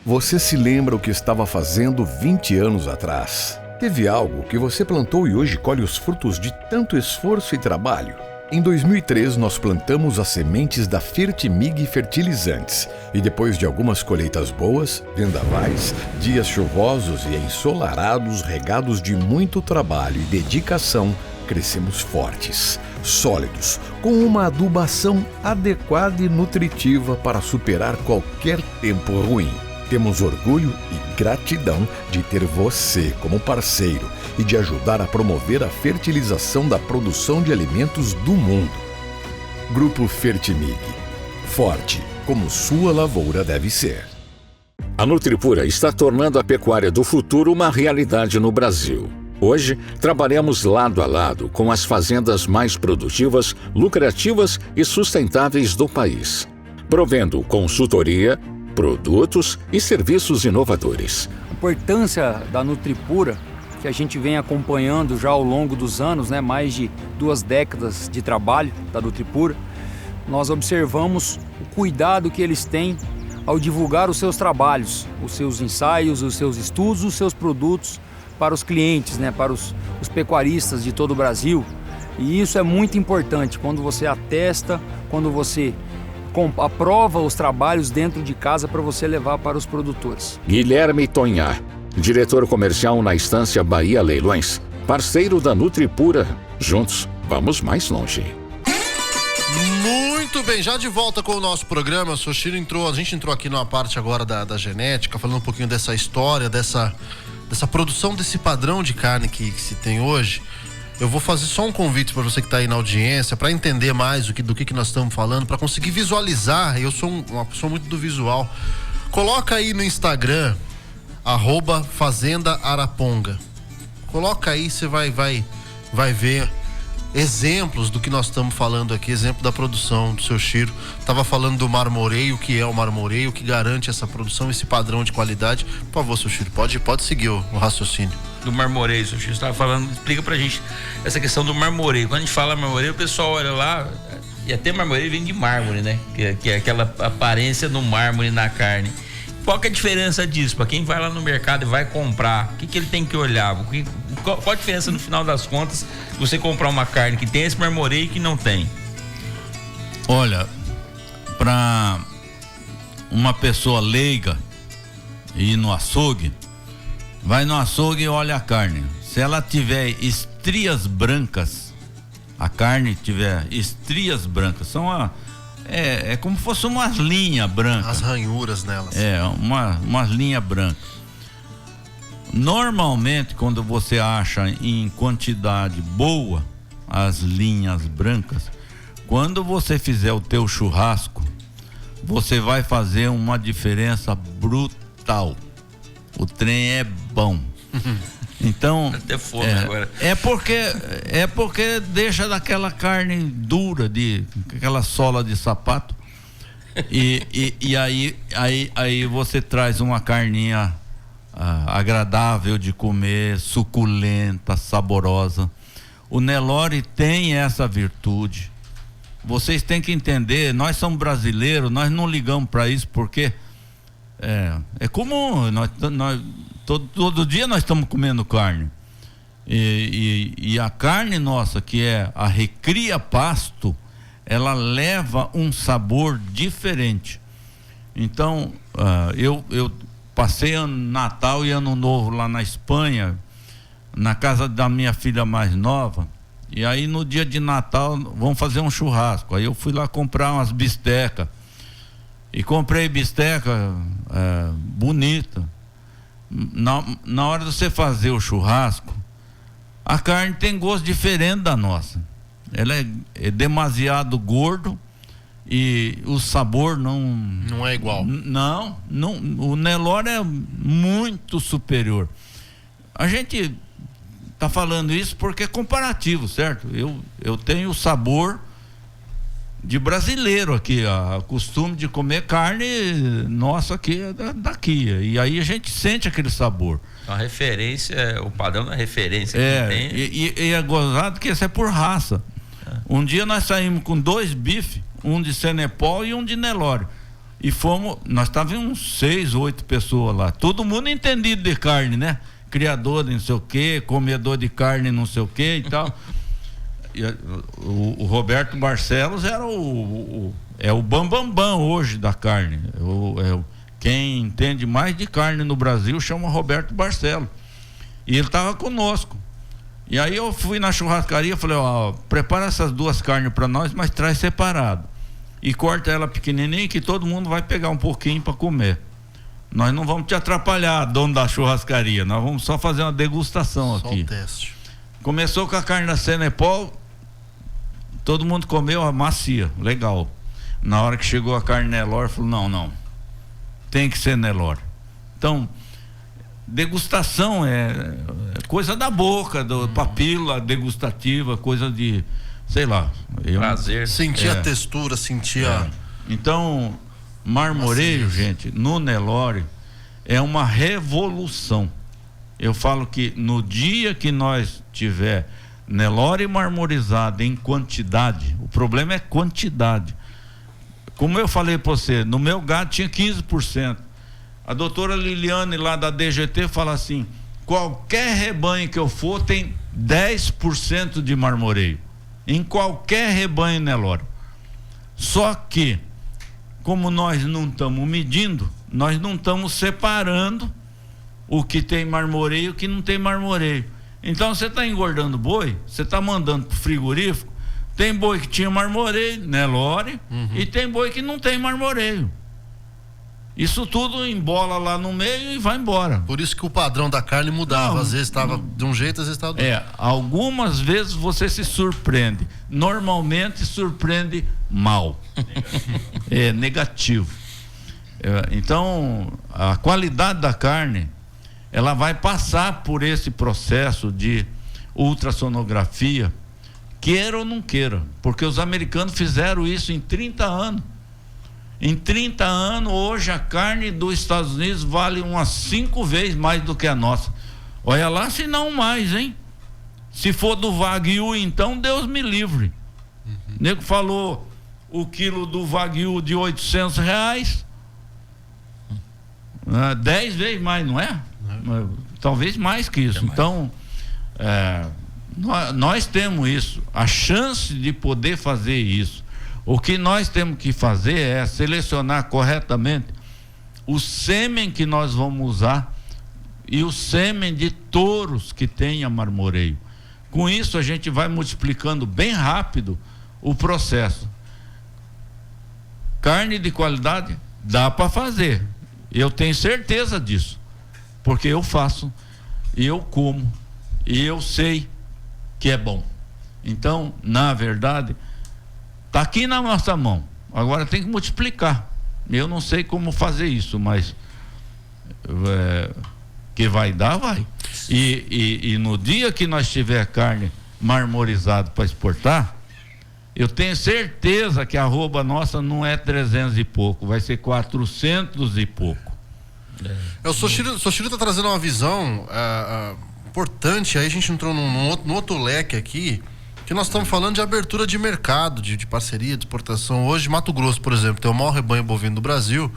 Você se lembra o que estava fazendo 20 anos atrás? Teve algo que você plantou e hoje colhe os frutos de tanto esforço e trabalho? Em 2003, nós plantamos as sementes da Fertimig Fertilizantes e depois de algumas colheitas boas, vendavais, dias chuvosos e ensolarados regados de muito trabalho e dedicação, crescemos fortes, sólidos, com uma adubação adequada e nutritiva para superar qualquer tempo ruim. Temos orgulho e gratidão de ter você como parceiro e de ajudar a promover a fertilização da produção de alimentos do mundo. Grupo Fertimig. Forte, como sua lavoura deve ser. A Nutripura está tornando a pecuária do futuro uma realidade no Brasil. Hoje, trabalhamos lado a lado com as fazendas mais produtivas, lucrativas e sustentáveis do país, provendo consultoria, produtos e serviços inovadores. A importância da Nutripura, que a gente vem acompanhando já ao longo dos anos, né, mais de 2 décadas de trabalho da Nutripura, nós observamos o cuidado que eles têm ao divulgar os seus trabalhos, os seus ensaios, os seus estudos, os seus produtos para os clientes, né, para os pecuaristas de todo o Brasil. E isso é muito importante quando você atesta, quando você aprova os trabalhos dentro de casa para você levar para os produtores. Guilherme Tonhar, diretor comercial na Estância Bahia Leilões, parceiro da Nutripura. Juntos, vamos mais longe. Muito bem, já de volta com o nosso programa. O Soshiro a gente entrou aqui numa parte agora da genética, falando um pouquinho dessa história, dessa produção, desse padrão de carne que se tem hoje. Eu vou fazer só um convite para você que está aí na audiência, para entender mais do que nós estamos falando, para conseguir visualizar. Eu sou uma pessoa muito do visual. Coloca aí no Instagram, @Fazenda Araponga. Coloca aí, você vai ver exemplos do que nós estamos falando aqui, exemplo da produção do seu Chiro. Estava falando do marmoreio, o que é o marmoreio, o que garante essa produção, esse padrão de qualidade. Por favor, seu Chiro, pode seguir o raciocínio. Do marmoreio, seu Chiro, estava falando, explica pra gente essa questão do marmoreio. Quando a gente fala marmoreio, o pessoal olha lá, e até marmoreio vem de mármore, né? Que é aquela aparência do mármore na carne. Qual que é a diferença disso? Para quem vai lá no mercado e vai comprar, o que ele tem que olhar? Qual a diferença no final das contas você comprar uma carne que tem esse marmoreio e que não tem? Olha, para uma pessoa leiga ir no açougue, vai no açougue e olha a carne. Se ela tiver estrias brancas, a carne tiver estrias brancas, são é como se fosse umas linhas brancas. As ranhuras nelas. Umas linhas brancas. Normalmente, quando você acha em quantidade boa as linhas brancas, quando você fizer o teu churrasco, você vai fazer uma diferença brutal. O trem é bom. Então, até fome agora. É porque deixa daquela carne dura, aquela sola de sapato. E aí você traz uma carninha agradável de comer, suculenta, saborosa. O Nelore tem essa virtude. Vocês têm que entender, nós somos brasileiros, nós não ligamos para isso porque é comum, todo dia nós estamos comendo carne. E a carne nossa, que é a recria pasto, ela leva um sabor diferente. Então, eu passei Natal e Ano Novo lá na Espanha, na casa da minha filha mais nova. E aí no dia de Natal vamos fazer um churrasco. Aí eu fui lá comprar umas bistecas. E comprei bisteca bonita. Na hora de você fazer o churrasco, a carne tem gosto diferente da nossa. Ela é demasiado gordo e o sabor não é igual. Não, o Nelore é muito superior. A gente tá falando isso porque é comparativo, certo? Eu tenho o sabor de brasileiro aqui, o costume de comer carne nossa aqui é daqui, e aí a gente sente aquele sabor. A referência, o padrão da referência que tem. E é gozado que isso é por raça. Um dia nós saímos com 2 bifes, um de Senepol e um de Nelore, e nós estávamos uns 6, 8 pessoas lá, todo mundo entendido de carne, né? Criador de não sei o que, comedor de carne não sei o que e tal. O Roberto Barcelos era o bambambam hoje da carne. Quem entende mais de carne no Brasil chama Roberto Barcelos. E ele estava conosco. E aí eu fui na churrascaria, falei, prepara essas 2 carnes para nós, mas traz separado. E corta ela pequenininha que todo mundo vai pegar um pouquinho para comer. Nós não vamos te atrapalhar, dono da churrascaria. Nós vamos só fazer uma degustação aqui. Só um teste. Começou com a carne da Senepol, todo mundo comeu a macia, legal. Na hora que chegou a carne Nelore, falou, não, tem que ser Nelore. Então, degustação é coisa da boca, do papila degustativa, coisa de, sei lá. Prazer. Sentir a textura, sentir a... Então, marmoreio, gente, no Nelore é uma revolução. Eu falo que no dia que nós tiver Nelore marmorizado em quantidade, o problema é quantidade. Como eu falei para você, no meu gado tinha 15%. A doutora Liliane lá da DGT fala assim, qualquer rebanho que eu for tem 10% de marmoreio. Em qualquer rebanho Nelore. Só que, como nós não estamos medindo, nós não estamos separando o que tem marmoreio e o que não tem marmoreio. Então você está engordando boi, você está mandando pro frigorífico, tem boi que tinha marmoreio, Nelore, e tem boi que não tem marmoreio. Isso tudo embola lá no meio e vai embora. Por isso que o padrão da carne mudava, às vezes estava de um jeito, às vezes estava do outro. Algumas vezes você se surpreende, normalmente surpreende mal. É negativo. Então, a qualidade da carne, ela vai passar por esse processo de ultrassonografia, queira ou não queira, porque os americanos fizeram isso em 30 anos. Em 30 anos, hoje a carne dos Estados Unidos vale umas 5 vezes mais do que a nossa. Olha lá, se não mais, hein? Se for do Wagyu, então Deus me livre. O nego falou o quilo do Wagyu de R$800, 10 vezes mais, não é? Talvez mais que isso. Então, nós temos isso, a chance de poder fazer isso. O que nós temos que fazer é selecionar corretamente o sêmen que nós vamos usar e o sêmen de touros que tenha marmoreio. Com isso a gente vai multiplicando bem rápido o processo. Carne de qualidade dá para fazer, eu tenho certeza disso, porque eu faço e eu como e eu sei que é bom. Então, na verdade, está aqui na nossa mão. Agora tem que multiplicar. Eu não sei como fazer isso, mas que vai dar, vai. E no dia que nós tiver carne marmorizada para exportar, eu tenho certeza que a arroba nossa não é 300 e pouco, vai ser 400 e pouco. O Soshiro está trazendo uma visão importante. Aí a gente entrou num outro leque aqui, que nós estamos falando de abertura de mercado, de parceria, de exportação. Hoje, Mato Grosso, por exemplo, tem o maior rebanho bovino do Brasil.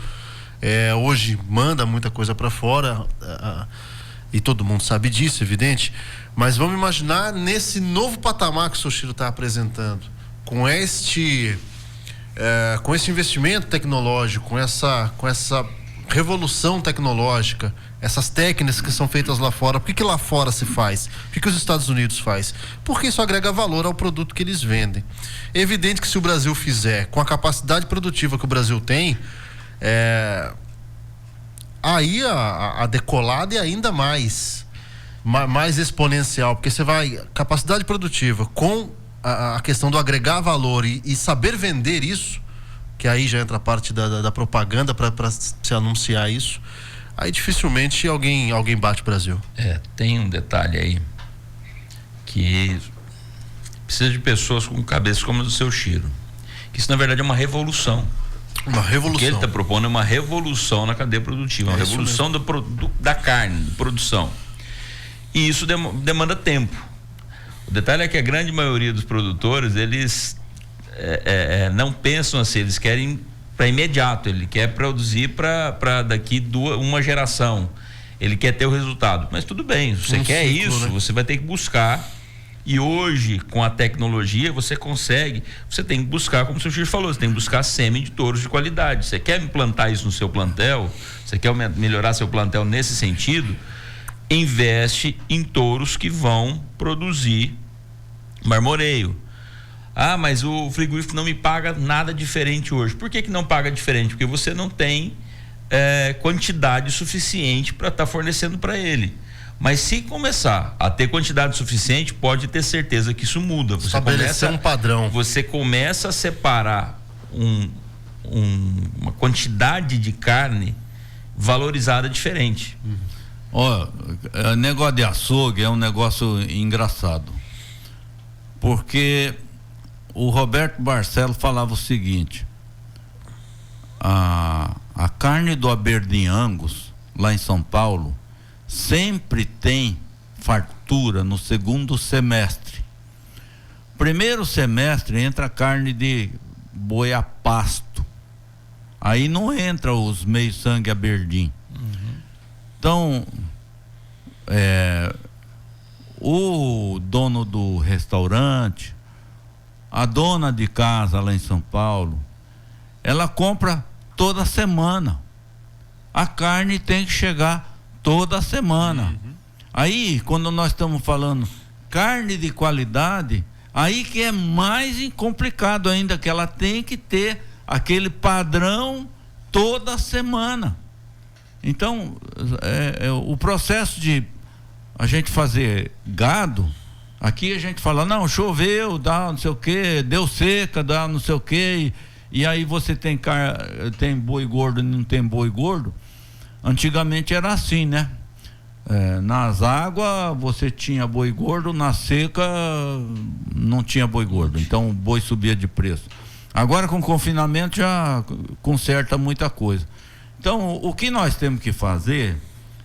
Hoje manda muita coisa para fora, e todo mundo sabe disso, evidente. Mas vamos imaginar nesse novo patamar que o Soshiro está apresentando, com este investimento tecnológico, com essa revolução tecnológica, essas técnicas que são feitas lá fora. Por que lá fora se faz? Por que os Estados Unidos faz? Porque isso agrega valor ao produto que eles vendem. É evidente que se o Brasil fizer com a capacidade produtiva que o Brasil tem, aí a decolada é ainda mais exponencial, porque você vai, capacidade produtiva com a questão do agregar valor e saber vender isso, que aí já entra a parte da propaganda para se anunciar isso. Aí dificilmente alguém bate o Brasil. Tem um detalhe aí que precisa de pessoas com cabeça como a do seu Chiro, que isso na verdade é uma revolução. Uma revolução. O que ele está propondo é uma revolução na cadeia produtiva, uma revolução da carne, de produção. E isso demanda tempo. O detalhe é que a grande maioria dos produtores, eles não pensam assim, eles querem para imediato, ele quer produzir para daqui uma geração, ele quer ter o resultado. Mas tudo bem, se você quer ciclo, isso, né? Você vai ter que buscar. E hoje, com a tecnologia, você tem que buscar, como o senhor falou, você tem que buscar sêmen de touros de qualidade. Você quer implantar isso no seu plantel, você quer melhorar seu plantel nesse sentido, investe em touros que vão produzir marmoreio. Mas o frigorífico não me paga nada diferente hoje. Por que não paga diferente? Porque você não tem quantidade suficiente para estar fornecendo para ele. Mas se começar a ter quantidade suficiente, pode ter certeza que isso muda. Você estabelecer um padrão. Você começa a separar uma quantidade de carne valorizada diferente. Negócio de açougue é um negócio engraçado, porque o Roberto Barcelo falava o seguinte: a carne do Aberdeen Angus lá em São Paulo sempre tem fartura no segundo semestre. Primeiro semestre entra carne de boi a pasto, aí não entra os meio sangue Aberdeen. Então o dono do restaurante, a dona de casa lá em São Paulo, ela compra toda semana. A carne tem que chegar toda semana. Aí, quando nós estamos falando carne de qualidade, aí que é mais complicado ainda, que ela tem que ter aquele padrão toda semana. Então, o processo de a gente fazer gado, aqui a gente fala, não, choveu, dá não sei o que, deu seca, dá não sei o que, e aí você tem boi gordo e não tem boi gordo. Antigamente era assim, né? Nas águas você tinha boi gordo, na seca não tinha boi gordo, então o boi subia de preço. Agora com o confinamento já conserta muita coisa. Então o que nós temos que fazer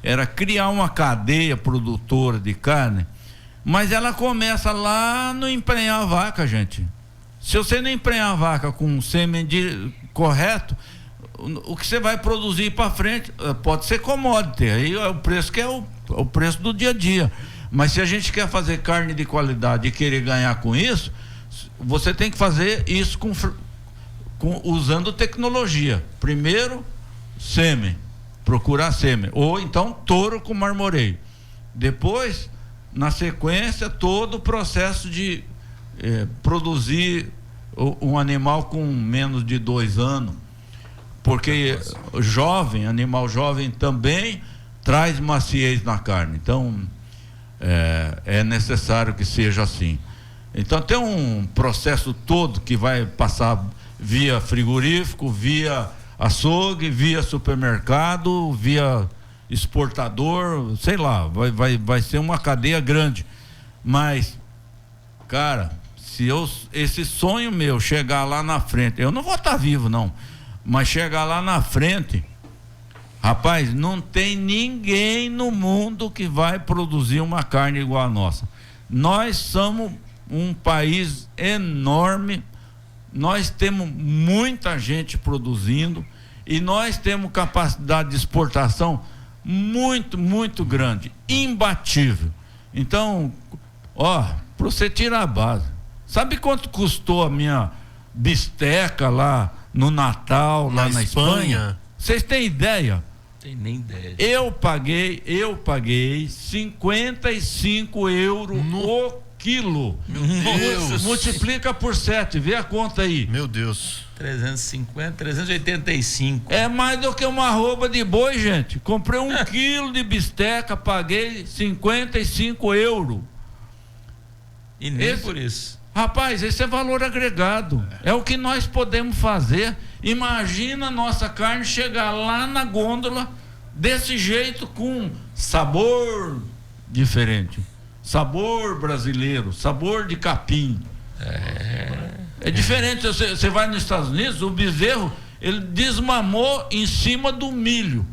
era criar uma cadeia produtora de carne, mas ela começa lá no emprenhar a vaca, gente. Se você não emprenhar a vaca com sêmen correto, o que você vai produzir para frente pode ser commodity, aí é o preço que é o preço do dia a dia. Mas se a gente quer fazer carne de qualidade e querer ganhar com isso, você tem que fazer isso usando tecnologia. Primeiro, sêmen, procurar sêmen, ou então touro com marmoreio. Depois, na sequência, todo o processo de produzir um animal com menos de 2 anos, porque animal jovem também traz maciez na carne. Então é necessário que seja assim. Então tem um processo todo que vai passar via frigorífico, via açougue, via supermercado, via exportador, sei lá, vai ser uma cadeia grande. Mas, cara, se esse sonho meu chegar lá na frente, eu não vou estar vivo não, mas chegar lá na frente, rapaz, não tem ninguém no mundo que vai produzir uma carne igual a nossa. Nós somos um país enorme, nós temos muita gente produzindo e nós temos capacidade de exportação muito, muito grande, imbatível. Então, para você tirar a base, sabe quanto custou a minha bisteca lá no Natal, lá na Espanha? Vocês têm ideia? Tem nem ideia. Eu paguei 55 euros o quilo. Meu Deus. Multiplica por 7, vê a conta aí. Meu Deus. 350, 385. É mais do que uma arroba de boi, gente. Comprei 1 quilo de bisteca, paguei 55 euros. E nem por isso. Rapaz, esse é valor agregado. É o que nós podemos fazer. Imagina a nossa carne chegar lá na gôndola desse jeito, com sabor diferente, sabor brasileiro, sabor de capim. É diferente. Você vai nos Estados Unidos, o bezerro ele desmamou em cima do milho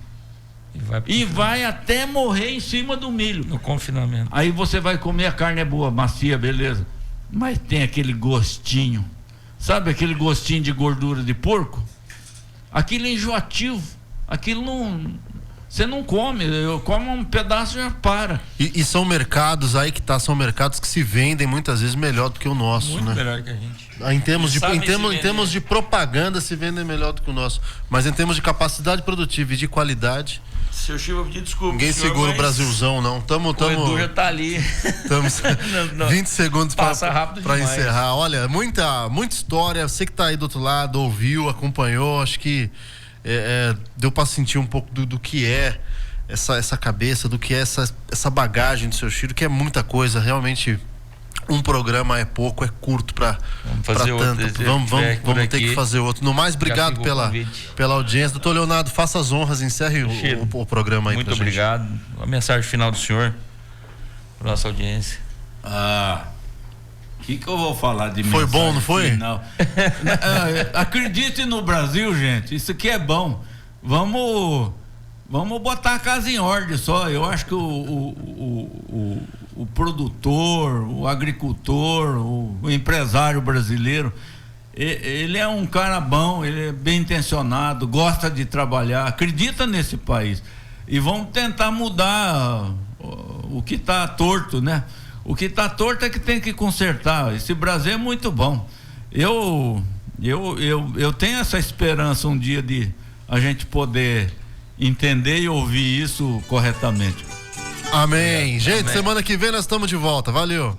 e vai até morrer em cima do milho no confinamento. Aí você vai comer, a carne é boa, macia, beleza, mas tem aquele gostinho, sabe, aquele gostinho de gordura de porco. Aquilo é enjoativo, aquilo não, você não come, eu como um pedaço e já para. E são mercados aí são mercados que se vendem muitas vezes melhor do que o nosso, muito, né? Melhor que a gente. Em termos de propaganda se vendem melhor do que o nosso, mas em termos de capacidade produtiva e de qualidade, Seu Chico, eu pedi desculpa. Ninguém segura o Brasilzão, não. O Edu já tá ali. Estamos 20 segundos para encerrar. Olha, muita história. Você que tá aí do outro lado, ouviu, acompanhou, acho que deu para sentir um pouco do que é essa cabeça, do que é essa bagagem do seu Chico, que é muita coisa, realmente. Um programa é pouco, é curto para tanto. Vamos ter que fazer outro. No mais, obrigado pela audiência. Doutor Leonardo, faça as honras, encerre o programa aí. Muito obrigado. A mensagem final do senhor para nossa audiência. O que eu vou falar de Foi bom, não foi? Não. Acredite no Brasil, gente. Isso aqui é bom. Vamos botar a casa em ordem só. Eu acho que o produtor, o agricultor, o empresário brasileiro, ele é um cara bom, ele é bem intencionado, gosta de trabalhar, acredita nesse país. E vamos tentar mudar o que está torto, né? O que está torto é que tem que consertar. Esse Brasil é muito bom. Eu tenho essa esperança um dia de a gente poder entender e ouvir isso corretamente. Amém. Gente, semana que vem nós estamos de volta. Valeu.